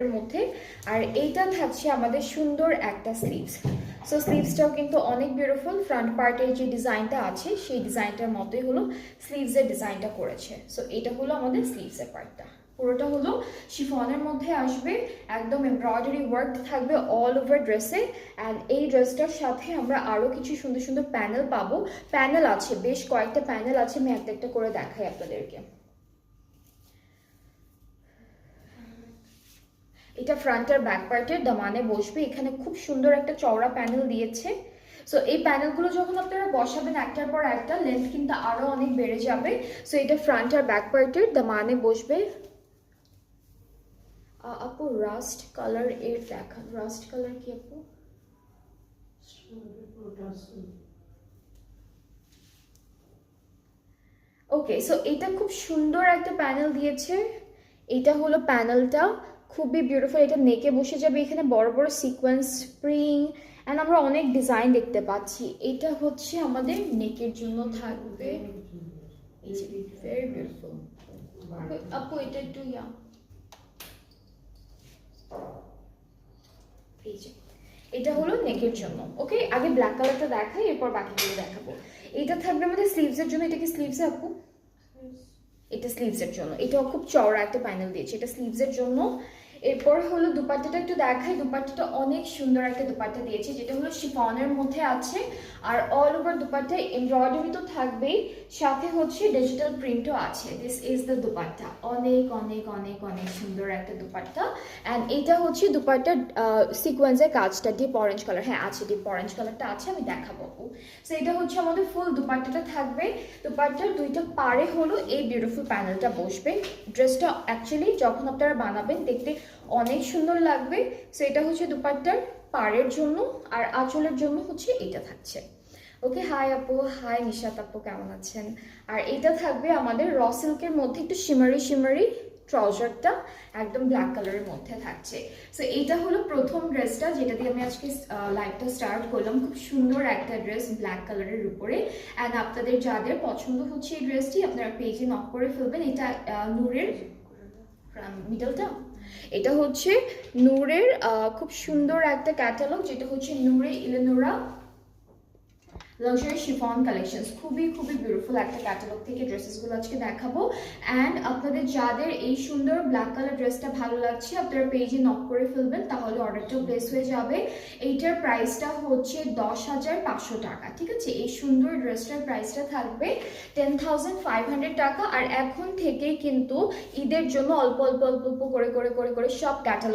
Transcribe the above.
এর মধ্যে। আর এইটা থাকছে আমাদের সুন্দর একটা স্লিভস। সো স্লিভসটাও কিন্তু অনেক বিউটিফুল, ফ্রন্ট পার্টের যে ডিজাইনটা আছে সেই ডিজাইনটার মতোই হলো স্লিভসের ডিজাইনটা করেছে। সো এটা হলো আমাদের স্লিভসের পার্টটা, পুরোটা হলো শিফনের মধ্যে আসবে, একদম এমব্রয়ডারি ওয়ার্ক থাকবে অল ওভার ড্রেসে। অ্যান্ড এই ড্রেসটার সাথে আমরা আরও কিছু সুন্দর সুন্দর প্যানেল পাবো। প্যানেল আছে, বেশ কয়েকটা প্যানেল আছে, আমি একটা একটা করে দেখাই আপনাদেরকে। এটা ফ্রন্ট আর ব্যাক পার্টের দামানে বসবে, এখানে খুব সুন্দর একটা চওড়া প্যানেল দিয়েছে। সো এই প্যানেলগুলো যখন আপনারা বসাবেন একটার পর একটা, লেন্থ কিন্তু আরো অনেক বেড়ে যাবে। সো এটা ফ্রন্ট আর ব্যাক পার্টের দামানে বসবে। আপু রাস্ট কালার এর দেখান, রাস্ট কালার কি আপু? ওকে, সো এটা খুব সুন্দর একটা প্যানেল দিয়েছে। এটা হলো প্যানেলটা, খুবই বিউটিফুল। এটা নেকে বসে যাবে, এখানে বড় বড় সিকোয়েন্স, স্প্রিং অ্যান্ড আমরা অনেক ডিজাইন দেখতে পাচ্ছি। এটা হচ্ছে আমাদের নেকের জন্য থাকবে। এই যে ভেরি বিউটিফুল আপু, এটা একটু এই যে এটা হলো নেকের জন্য। ওকে, আগে ব্ল্যাক কালারটা দেখাই, এরপর বাকিগুলো দেখাবো। এটা থাকবে আমাদের স্লিভসের জন্য। এটা কি স্লিভসে আপু? এটা স্লিভসের জন্য, এটাও খুব চওড়া একটা প্যানেল দিয়েছে, এটা স্লিভসের জন্য। এরপর হলো দুপাট্টাটা একটু দেখাই। দুপাট্টাটা অনেক সুন্দর একটা দুপাট্টা দিয়েছে, যেটা হলো শিফনের মধ্যে আছে। আর অল ওভার দুপাট্টায় এমব্রয়ডারি তো থাকবেই, সাথে হচ্ছে ডিজিটাল প্রিন্টও আছে। দিস ইজ দ্য দুপাট্টা, অনেক অনেক অনেক অনেক সুন্দর একটা দুপাট্টা। অ্যান্ড এটা হচ্ছে দুপাট্টার সিকোয়েন্সের কাজটা, ডিপ অরেঞ্জ কালার, হ্যাঁ আছে, ডিপ অরেঞ্জ কালারটা আছে, আমি দেখাবো। সো এটা হচ্ছে আমাদের ফুল দুপাট্টাটা থাকবে। দুপাট্টার দুইটা পাড়ে হলো এই বিউটিফুল প্যানেলটা বসবে। ড্রেসটা অ্যাকচুয়ালি যখন আপনারা বানাবেন দেখতে অনেক সুন্দর লাগবে। সো এটা হচ্ছে দুপাট্টার পাড়ের জন্য, আর আঁচলের জন্য হচ্ছে এটা থাকছে। ওকে, হাই আপু, হাই নিশাত আপু, কেমন আছেন? আর এটা থাকবে আমাদের র সিল্কের মধ্যে, একটু শিমারি শিমারি ট্রাউজারটা একদম ব্ল্যাক কালারের মধ্যে থাকছে। সো এইটা হলো প্রথম ড্রেসটা, যেটা দিয়ে আমি আজকে লাইভটা স্টার্ট করলাম। খুব সুন্দর একটা ড্রেস ব্ল্যাক কালারের উপরে। অ্যান্ড আপনাদের যাদের পছন্দ হচ্ছে এই ড্রেসটি, আপনারা পেজে নক করে ফেলবেন। এটা নূরের মিডলটা, এটা হচ্ছে নূরের খুব সুন্দর একটা ক্যাটালগ, যেটা হচ্ছে নূরে ইলেনোরা লাক্সারি শিফন কালেকশনস। খুবই খুবই বিউটিফুল একটা ক্যাটালগ থেকে ড্রেসেসগুলো আজকে দেখাবো। অ্যান্ড আপনাদের যাদের এই সুন্দর ব্ল্যাক কালার ড্রেসটা ভালো লাগছে, আপনারা পেজে নক করে ফেলবেন, তাহলে অর্ডারটাও প্লেস হয়ে যাবে। এইটার প্রাইসটা হচ্ছে 10,500 টাকা, ঠিক আছে? এই সুন্দর ড্রেসটার প্রাইসটা থাকবে 10,500 টাকা। আর এখন থেকেই কিন্তু ঈদের জন্য অল্প অল্প অল্প অল্প করে করে করে করে সব ক্যাটালগ